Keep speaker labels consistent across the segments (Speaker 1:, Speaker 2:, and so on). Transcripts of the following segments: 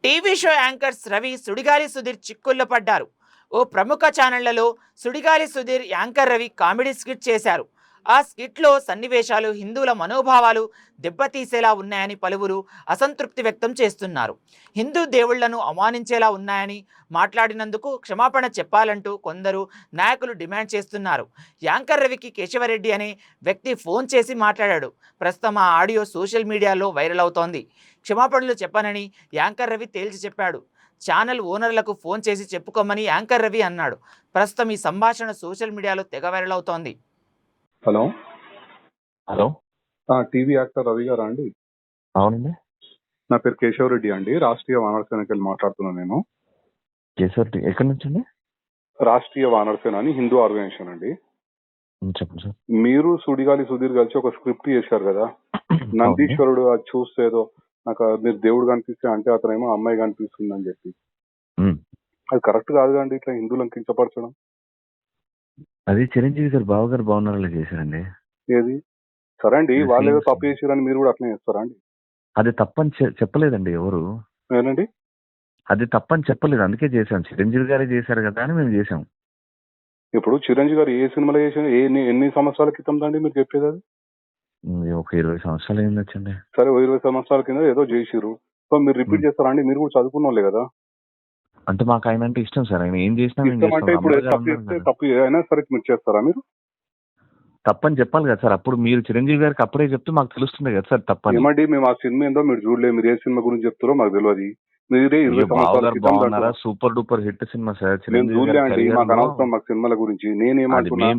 Speaker 1: TV show anchors Ravi, Sudigali Sudheer చిక్కుల్లో పడ్డారు. ఓ ప్రముఖ ఛానళ్లలో Sudigali Sudheer, anchor Ravi comedy skit చేశారు. ఆ స్కిట్లో సన్నివేశాలు హిందువుల మనోభావాలు దెబ్బతీసేలా ఉన్నాయని పలువురు అసంతృప్తి వ్యక్తం చేస్తున్నారు. హిందూ దేవుళ్లను అవమానించేలా ఉన్నాయని, మాట్లాడినందుకు క్షమాపణ చెప్పాలంటూ కొందరు నాయకులు డిమాండ్ చేస్తున్నారు. యాంకర్ రవికి కేశవరెడ్డి అనే వ్యక్తి ఫోన్ చేసి మాట్లాడాడు. ప్రస్తుతం ఆ ఆడియో సోషల్ మీడియాలో వైరల్ అవుతోంది. క్షమాపణలు చెప్పనని యాంకర్ రవి తేల్చి చెప్పాడు. ఛానల్ ఓనర్లకు ఫోన్ చేసి చెప్పుకోమని యాంకర్ రవి అన్నాడు. ప్రస్తుతం ఈ సంభాషణ సోషల్ మీడియాలో తెగ వైరల్ అవుతోంది.
Speaker 2: Hello
Speaker 3: hello
Speaker 2: TV actor Ravi గారా అండి?
Speaker 3: అవునండి,
Speaker 2: నా పేరు కేశవరెడ్డి అండి. రాష్ట్రీయ వానర సేనకి వెళ్ళి మాట్లాడుతున్నాను నేను.
Speaker 3: కేశవరెడ్డి ఎక్కడి నుంచి అండి?
Speaker 2: రాష్ట్రీయ వానర సేన అని హిందూ ఆర్గనైజేషన్ అండి.
Speaker 3: చెప్పండి సార్.
Speaker 2: మీరు సుడిగాలి సుధీర్ కలిసి ఒక స్క్రిప్ట్ చేశారు కదా, నందీశ్వరుడు అది చూస్తే ఏదో నాకు మీరు దేవుడు కనిపిస్తే అంటే అతనేమో అమ్మాయి కనిపిస్తుంది అని చెప్పి. అది కరెక్ట్ కాదు అండి, ఇట్లా హిందువులను కించపరచడం.
Speaker 3: అది చిరంజీవి గారు బావగారు బాగున్నారని చేశారండి.
Speaker 2: ఏది సరే అండి, వాళ్ళు ఏదో తప్పు చేశారని మీరు కూడా అట్లనే చేస్తారా అండి?
Speaker 3: అది తప్పని చెప్పలేదండి ఎవరు.
Speaker 2: ఏనండి,
Speaker 3: అది తప్పని చెప్పలేదు, అందుకే చేశాం. చిరంజీవి గారే చేశారు కదా అని మేము చేసాం.
Speaker 2: ఇప్పుడు చిరంజీవి గారు ఏ సినిమాలో చేసిన ఎన్ని సంవత్సరాల క్రితం అండి మీరు చెప్పేది? అది
Speaker 3: ఒక 20 సంవత్సరాలు అయింది వచ్చండి.
Speaker 2: సరే, 20 సంవత్సరాల కింద ఏదో చేసిరు, సో మీరు రిపీట్ చేస్తారా అండి? మీరు కూడా చదువుకున్న వాళ్ళే కదా.
Speaker 3: అంటే మాకు ఆయన అంటే ఇష్టం సార్, ఆయన ఏం చేసినా
Speaker 2: ఇష్టం అంటే ఇప్పుడు తప్పు అయినా సరే మీరు చేస్తారా? మీరు
Speaker 3: తప్పని చెప్పాలి కదా సార్. అప్పుడు మీరు చిరంజీవి గారికి అప్పుడే చెప్తే మాకు తెలుస్తుంది కదా సార్ తప్పని.
Speaker 2: ఏమండి, మేము ఆ సినిమా ఏందో మీరు చూడలేదు, మీరు ఏ సినిమా గురించి చెప్తారో మాకు తెలియదు. మీరే 20 సంవత్సరాల క్రితం
Speaker 3: super duper hit cinema sir.
Speaker 2: నేను చూడలే అండి, మాకు అనవసరం మాకు సినిమాల గురించి. నేనేమంటున్నా,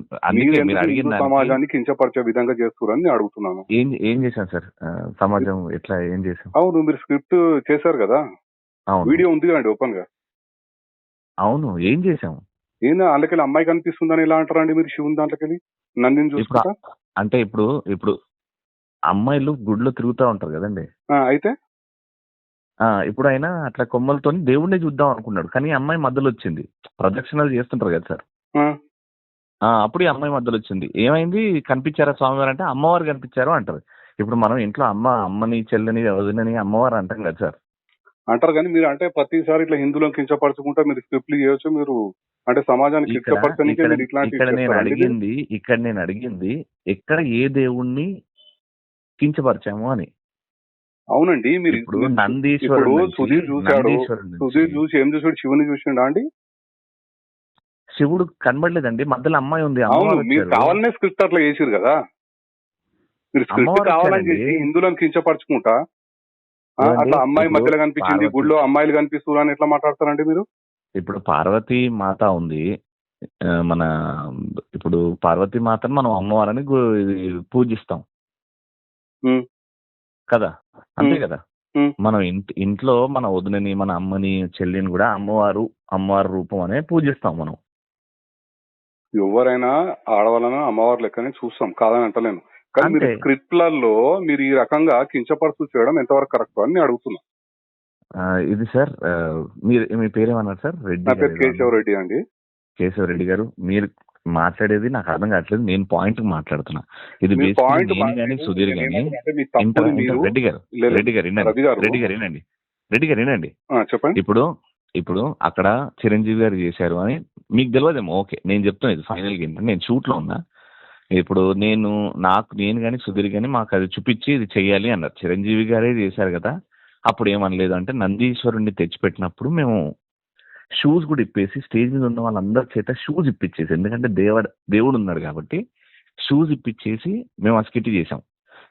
Speaker 2: సమాజాన్ని కించపరిచే విధంగా చేస్తున్నారని నేను అడుగుతున్నాను.
Speaker 3: ఏం చేశాను సార్? సమాజం ఎట్లా ఏం చేశాం?
Speaker 2: అవును, మీరు స్క్రిప్ట్ చేశారు కదా, వీడియో ఉంది కదండి ఓపెన్ గా.
Speaker 3: అవును, ఏం చేసాం?
Speaker 2: ఏందా అందుకెళ్ళి అమ్మాయి కనిపిస్తుందని ఎలా అంటారండి మీరు? శివుని దాంట్లోకెళ్ళి నందిని చూసుకుంటా
Speaker 3: అంటే ఇప్పుడు అమ్మాయిలు గుడిలో తిరుగుతూ ఉంటారు కదండి.
Speaker 2: అయితే
Speaker 3: ఇప్పుడు ఆయన అట్లా కొమ్మలతో దేవుడిని చూద్దాం అనుకున్నాడు, కానీ అమ్మాయి మధ్యలో వచ్చింది. ప్రదక్షిణలు చేస్తుంటారు కదా సార్, అప్పుడు ఈ అమ్మాయి మధ్యలో వచ్చింది. ఏమైంది, కనిపించారా స్వామివారు అంటే అమ్మవారు కనిపించారు అంటారు. ఇప్పుడు మనం ఇంట్లో అమ్మని చెల్లని వదినని అమ్మవారు అంటాం కదా సార్.
Speaker 2: అంటారు, కానీ మీరు అంటే ప్రతిసారి ఇట్లా హిందువులను కించపరచుకుంటా మీరు స్క్రిప్ట్లు చేయొచ్చు. మీరు అంటే సమాజానికి
Speaker 3: ఇక్కడ నేను అడిగింది ఎక్కడ ఏ దేవుణ్ణి కించపరిచాము అని.
Speaker 2: అవునండి, మీరు
Speaker 3: ఇప్పుడు నందీశ్వరుడు
Speaker 2: సుధీర్ చూసి ఏం చూసాడు? శివుని చూసిండా అండి?
Speaker 3: శివుడు కనబడలేదండి, మధ్యలో అమ్మాయి ఉంది.
Speaker 2: అవును, మీరు కావాలనే స్క్రిప్ట్ అట్లా చేసిరు కదా. మీరు స్క్రిప్ట్ కావాలని చేసి హిందువులను కించపరచుకుంటా అట్లా అమ్మాయి మధ్యలో కనిపించింది, గుడిలో అమ్మాయిలు కనిపిస్తున్నారు అని ఎట్లా మాట్లాడతారండి మీరు?
Speaker 3: ఇప్పుడు పార్వతీ మాత ఉంది, మన ఇప్పుడు పార్వతీ మాతను మనం అమ్మవారని పూజిస్తాం కదా, అంతే కదా. మనం ఇంట్లో మన వదినని, మన అమ్మని, చెల్లిని కూడా అమ్మవారు రూపం అనే పూజిస్తాం మనం.
Speaker 2: ఎవరైనా ఆడవాళ్ళను అమ్మవారి లెక్కనే చూస్తాం, కాదని అంటలేను. కానీ మీరు స్క్రిప్ట్లలో మీరు ఈ రకంగా కించపరుస్తూ చేయడం ఎంతవరకు కరెక్ట్ అని నేను అడుగుతున్నా.
Speaker 3: ఇది సార్, మీ పేరేమన్నారు సార్? రెడ్డి.
Speaker 2: కేశవరెడ్డి అండి.
Speaker 3: కేశవరెడ్డి గారు, మీరు మాట్లాడేది నాకు అర్థం కావట్లేదు. నేను పాయింట్ మాట్లాడుతున్నా. ఇది సుధీర్ గాని రెడ్డి గారు వినండి.
Speaker 2: చెప్పండి.
Speaker 3: ఇప్పుడు అక్కడ చిరంజీవి గారు చేశారు అని మీకు తెలియదేమో. ఓకే, నేను చెప్తాను. ఇది ఫైనల్ గా ఏంటంటే, నేను షూట్ లో ఉన్నా. ఇప్పుడు నేను కానీ సుధీర్ గాని మాకు అది చూపించి ఇది చెయ్యాలి అన్నారు. చిరంజీవి గారే చేశారు కదా, అప్పుడు ఏమనలేదు. అంటే నందీశ్వరుణ్ణి తెచ్చిపెట్టినప్పుడు మేము షూస్ కూడా ఇప్పేసి స్టేజ్ మీద ఉన్న వాళ్ళందరి చేత షూస్ ఇప్పించేసి, ఎందుకంటే దేవుడు ఉన్నాడు కాబట్టి షూస్ ఇప్పించేసి మేము ఆ స్కిట్ చేసాం.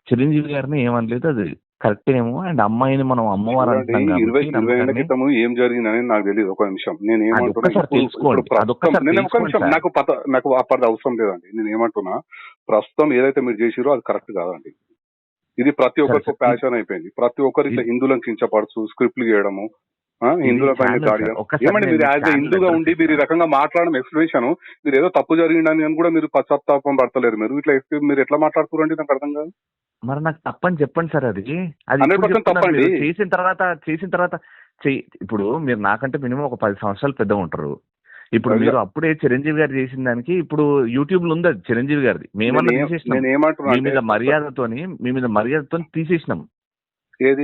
Speaker 3: చిరంజీవి గారిని ఏమనలేదు, అది కరెక్ట్ ఏమో. అండ్ అమ్మాయిని మనం అమ్మవారు అంటాం కాబట్టి
Speaker 2: ఏం జరిగిందని నాకు తెలియదు. ఒక నిమిషం, నేను నాకు అప్పటి అవసరం లేదండి. నేను ఏమంటున్నా, ప్రస్తుతం ఏదైతే మీరు చేసిరో అది కరెక్ట్ కాదండి. ఇది ప్రతి ఒక్కరికి ప్యాషన్ అయిపోయింది. ప్రతి ఒక్కరు ఇట్లా హిందువులను కించపరచు స్క్రిప్ట్లు చేయడము, హిందువుల పైన దాడి. ఏమండి, మీరు యాజ్ ఎ హిందూగా ఉండి మీరు ఈ రకంగా మాట్లాడడం ఎక్స్ప్లెనేషన్, మీరు ఏదో తప్పు జరిగిందని కూడా మీరు పశ్చాత్తాపం పడతలేరు. మీరు ఇట్లా మీరు ఎట్లా మాట్లాడుతున్నారండి? నాకు అర్థం కాదు.
Speaker 3: మరి నాకు తప్పని చెప్పండి సార్. అది
Speaker 2: 100% తప్పండి.
Speaker 3: చేసిన తర్వాత ఇప్పుడు మీరు నాకంటే మినిమం ఒక 10 సంవత్సరాలు పెద్దగా ఉంటారు. ఇప్పుడు మీరు అప్పుడే చిరంజీవి గారు చేసిన దానికి ఇప్పుడు యూట్యూబ్ లో ఉంది అది చిరంజీవి గారిది. మేమన్నా తీసేసినాం, మీ మీద మర్యాదతో తీసేసినాం.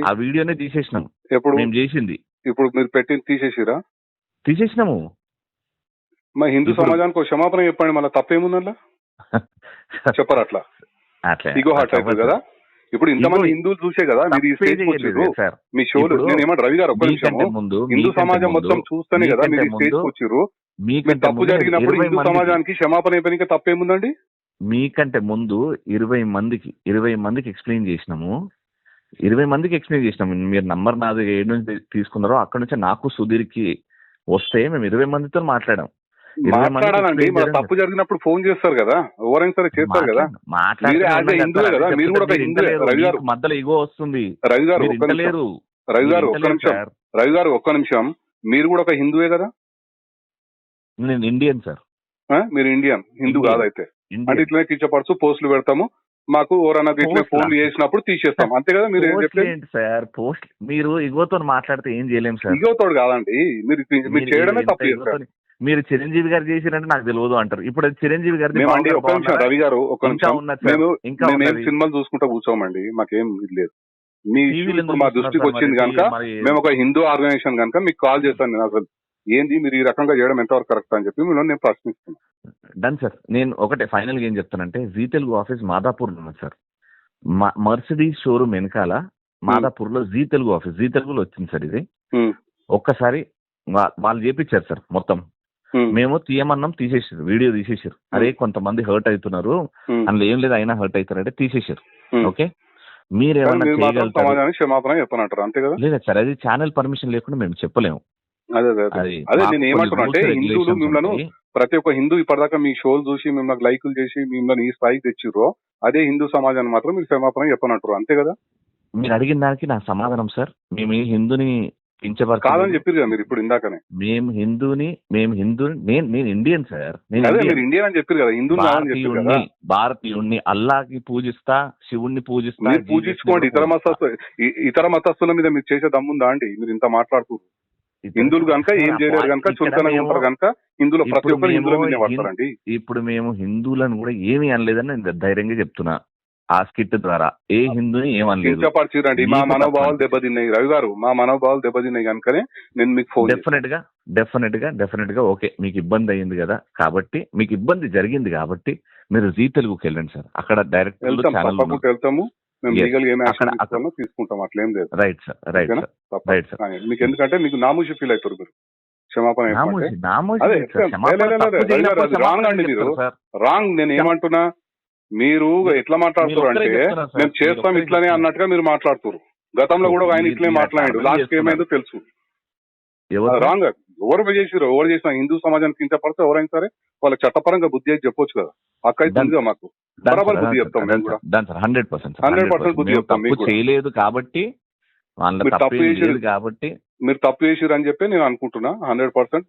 Speaker 3: ఆ వీడియోనే తీసేసినాం మేము చేసింది.
Speaker 2: ఎప్పుడు
Speaker 3: మేము చేసింది
Speaker 2: ఇప్పుడు మీరు పెట్టింది తీసేసిరా?
Speaker 3: తీసేసినాము.
Speaker 2: మరి హిందూ
Speaker 3: ఇప్పుడు
Speaker 2: సమాజానికి ఒక క్షమాపణ చెప్పండి, మళ్ళీ తప్పేముందల్లా? చెప్పరు అట్లా,
Speaker 3: అట్లా
Speaker 2: ఇగో హార్ట్ అవుతుంది కదా. ఇప్పుడు ఇంతమంది
Speaker 3: ఇగో
Speaker 2: హిందువులు చూసే కదా మీరు ఈ స్టేజ్ వచ్చిర్రు.
Speaker 3: సార్.
Speaker 2: మీ షోలు
Speaker 3: ఇప్పుడు
Speaker 2: నేను ఏమంటే రవి గారు ఒక్క నిమిషము,
Speaker 3: మీకంటే ముందు
Speaker 2: హిందూ సమాజం మొత్తం చూస్తేనే కదా మీరు ఈ స్టేజ్ వచ్చిర్రు. మీరు
Speaker 3: మీకంటే
Speaker 2: తప్పు
Speaker 3: ముందు
Speaker 2: జరిగినప్పుడు
Speaker 3: 20
Speaker 2: హిందూ
Speaker 3: మందికి
Speaker 2: సమాజానికి క్షమాపణ చెప్పడానికి తప్పేముందండి?
Speaker 3: మీకంటే ముందు 20 మందికి ఎక్స్ప్లెయిన్ చేసినాము. 20 మందికి ఎక్స్ప్లెయిన్ చేసినాము. మీరు నంబర్ నాది ఏడు నుంచి తీసుకున్నారో అక్కడ నుంచి నాకు సుధీర్కి వస్తే మేము 20 మందితో మాట్లాడాం. 20 మందికి
Speaker 2: మాట్లాడాలండి,
Speaker 3: explain
Speaker 2: మన
Speaker 3: చేయడం
Speaker 2: తప్పు జరిగినప్పుడు ఫోన్ చేస్తారు కదా, ఎవరైనా సరే చేస్తారు కదా. మీరు యాజ్ ఏ హిందువే కదా, మీరు కూడా ఒక హిందువే. రవి గారు
Speaker 3: మధ్యలో ఇగో వస్తుంది.
Speaker 2: రవి గారు
Speaker 3: మీరు
Speaker 2: ఒక్క నిమిషం,
Speaker 3: ఇంటలేరు.
Speaker 2: రవి గారు
Speaker 3: మీరు
Speaker 2: ఒక్క
Speaker 3: ఇంటలేరు
Speaker 2: నిమిషం,
Speaker 3: సార్.
Speaker 2: రవి గారు ఒక్క నిమిషం, మీరు కూడా ఒక హిందువే కదా?
Speaker 3: నేను ఇండియన్ సార్.
Speaker 2: మీరు ఇండియన్, హిందూ
Speaker 3: ఇండియన్.
Speaker 2: కాదైతే. అంటే
Speaker 3: ఇండియన్.
Speaker 2: ఇట్లనే కించపరచు పోస్టులు పెడతాము, మాకు ఎవరన్నా ఇట్లనే
Speaker 3: పోస్టులా?
Speaker 2: ఫోన్లు చేసినప్పుడు తీసేస్తాం, అంతే కదా? మీరు ఏం
Speaker 3: పోస్ట్లు
Speaker 2: చెప్పలేదు?
Speaker 3: ఏంటి సార్? పోస్ట్ మీరు ఇగోతో మాట్లాడితే ఏం చేయలేం సార్.
Speaker 2: ఇగోతోడు కాదండి, మీరు మీరు చేయడమే
Speaker 3: ఎంత
Speaker 2: తప్పు చేస్తారు.
Speaker 3: ఇగోతోని- మీరు చిరంజీవి గారు చేసిరంటే నాకు తెలియదు అంటారు. ఇప్పుడు అది చిరంజీవి గారి
Speaker 2: మేమండి ఒక్క నిమిషం రవి గారు, ఒక్క
Speaker 3: ఇంకా
Speaker 2: నిమిషం,
Speaker 3: ఉన్నది సార్.
Speaker 2: మేము
Speaker 3: ఇంకా
Speaker 2: మేమేం
Speaker 3: ఉన్నది.
Speaker 2: సినిమాలు చూసుకుంటా కూర్చోమండి, మాకేం ఇది లేదు. మీ
Speaker 3: టీవీలో
Speaker 2: ఇష్యూ ఇప్పుడు
Speaker 3: ఎందుకు
Speaker 2: మా
Speaker 3: చూస్తున్నారు
Speaker 2: దృష్టికి
Speaker 3: సార్
Speaker 2: వచ్చింది
Speaker 3: మరి?
Speaker 2: కనుక
Speaker 3: మరి
Speaker 2: మేము ఒక హిందూ ఆర్గనైజేషన్ కనుక మీకు కాల్ చేస్తాను. నేను అసలు ఏంది మీరు ఈ రకంగా చేయడం ఎంతవరకు కరెక్ట్ అని చెప్పి మిమ్మల్ని నేను ప్రశ్నిస్తున్నాను.
Speaker 3: Done sir. నేను ఒకటే ఫైనల్ గా ఏం చెప్తానంటే, జీ తెలుగు ఆఫీస్ మాదాపూర్ లో ఉంది సార్. మర్సిడీస్ షోరూమ్ వెనకాల మాదాపూర్ లో జీ తెలుగు ఆఫీస్, జీ తెలుగులో వచ్చింది సార్ ఇది.
Speaker 2: ఉమ్,
Speaker 3: ఒక్కసారి వాళ్ళు చేపించారు సార్ మొత్తం.
Speaker 2: ఉమ్,
Speaker 3: మేము తీయమన్నాం, తీసేసారు, వీడియో తీసేసారు. అరే కొంతమంది హర్ట్ అవుతున్నారు,
Speaker 2: ఉమ్,
Speaker 3: అందులో ఏం లేదు అయినా హర్ట్ అవుతారంటే తీసేసారు.
Speaker 2: ఉమ్.
Speaker 3: ఓకే,
Speaker 2: కానీ
Speaker 3: మీరేమన్నా
Speaker 2: మీరు మాత్రం
Speaker 3: చేయగలుగుతారు?
Speaker 2: సమాజానికి క్షమాపణ చెప్పనంటారు, అంతే కదా?
Speaker 3: లేదా సార్, అది ఛానల్ పర్మిషన్ లేకుండా మేము చెప్పలేము.
Speaker 2: అదే అదే అదే
Speaker 3: అది
Speaker 2: అదే
Speaker 3: మాకు
Speaker 2: నేను
Speaker 3: కొన్ని
Speaker 2: ఏమంటున్నా అంటే
Speaker 3: rules,
Speaker 2: హిందువులు
Speaker 3: regulations
Speaker 2: మిమ్మల్ని
Speaker 3: ఉంటాయి.
Speaker 2: ప్రతి ఒక్క హిందూ ఇప్పటిదాకా మీ షోలు చూసి మిమ్మల్ని లైకులు చేసి మిమ్మల్ని ఈ స్థాయికి తెచ్చిర్రో అదే హిందూ సమాజాన్ని మాత్రం మీరు క్షమాపణ చెప్పనంటారు, అంతే కదా?
Speaker 3: మీరు అడిగిన దానికి నా సమాధానం సార్, మేము ఈ హిందూని
Speaker 2: కాదని
Speaker 3: కించపరచలేదు.
Speaker 2: చెప్పారు కదా మీరు ఇప్పుడు ఇందాకనే.
Speaker 3: మేము హిందూని నేను ఇండియన్ సార్. నేను
Speaker 2: అదే
Speaker 3: ఇండియన్.
Speaker 2: మీరు ఇండియన్ అని చెప్పారు కదా, హిందువులు కాదని చెప్పారు కదా.
Speaker 3: భారతీయుణ్ణి అల్లాకి పూజిస్తా, శివుణ్ణి పూజిస్తా.
Speaker 2: మీరు పూజించుకోండి, ఇతర మతస్థుల మీద మీరు చేసే దమ్ముందా అండి? మీరు ఇంత మాట్లాడుతున్నారు. హిందువులు కనుక ఏం చేయలేరు కనుక చులకనగా ఉంటారు కనుక హిందువులు ప్రతి ఒక్కరు హిందువుల మీద పడతారండి.
Speaker 3: ఇప్పుడు మేము హిందువులను కూడా ఏమీ అనలేదని నేను ధైర్యంగా చెప్తున్నా. ఆ స్కిట్ ద్వారా ఏ హిందూని ఏమనలేదు.
Speaker 2: కించపరిచిరండి, మా మనోభావాలు దెబ్బతిన్నాయి రవి గారు, మా మనోభావాలు దెబ్బతిన్నాయి కనుకనే నేను మీకు ఫోన్
Speaker 3: డెఫినెట్ గా ఓకే, మీకు ఇబ్బంది అయ్యింది కదా, కాబట్టి మీకు ఇబ్బంది జరిగింది కాబట్టి మీరు జీ తెలుగుకి వెళ్ళండి సార్. అక్కడ డైరెక్ట్
Speaker 2: వెళ్తాం,
Speaker 3: ఛానల్
Speaker 2: తప్పకుండా వెళ్తాము. మేము
Speaker 3: Yes.
Speaker 2: లీగల్ ఏం యాక్షన్
Speaker 3: అక్కడ-
Speaker 2: తీసుకోవాలో తీసుకుంటాం, అట్లేం లేదు.
Speaker 3: రైట్ సార్, రైట్
Speaker 2: ఓకేనా?
Speaker 3: సార్,
Speaker 2: తప్ప
Speaker 3: రైట్ సార్.
Speaker 2: మీకు ఎందుకంటే మీకు నామూషి ఫీల్ అవుతారు మీరు క్షమాపణ చెప్పమంటే. అదే, రాంగ్ అండి మీరు, రాంగ్. నేను ఏమంటున్నా, మీరు ఎట్లా మాట్లాడుతున్నారు అంటే మేము చేస్తాం ఇట్లానే అన్నట్టుగా మీరు మాట్లాడుతున్నారు. గతంలో కూడా ఆయన ఇట్లనే మాట్లాడాడు, లాస్ట్ ఏమైందో తెలుసు. రాంగ్, ఎవరు చేసినా హిందూ సమాజానికి కించపడితే ఎవరైనా సరే వాళ్ళ చట్టపరంగా బుద్ధి అయితే చెప్పొచ్చు కదా. అక్కయితే ఉందిగా మాకు బరాబర్ బుద్ధి చెప్తాం మేము కూడా.
Speaker 3: 100%
Speaker 2: బుద్ధి చెప్తాం మీకు కూడా.
Speaker 3: చేయలేదు కాబట్టి వాళ్ళ
Speaker 2: మీరు
Speaker 3: తప్పు ఏం లేదు కాబట్టి
Speaker 2: మీరు తప్పు చేసిరు అని చెప్పి నేను అనుకుంటున్నా. 100%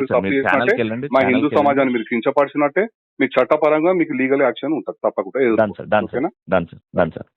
Speaker 2: తప్పు చేసినట్టే, మా హిందూ సమాజాన్ని మీరు కించపరిచినట్టే, మీకు చట్టపరంగా మీకు లీగల్ యాక్షన్ ఉంటుంది తప్పకుండా.
Speaker 3: Done sir.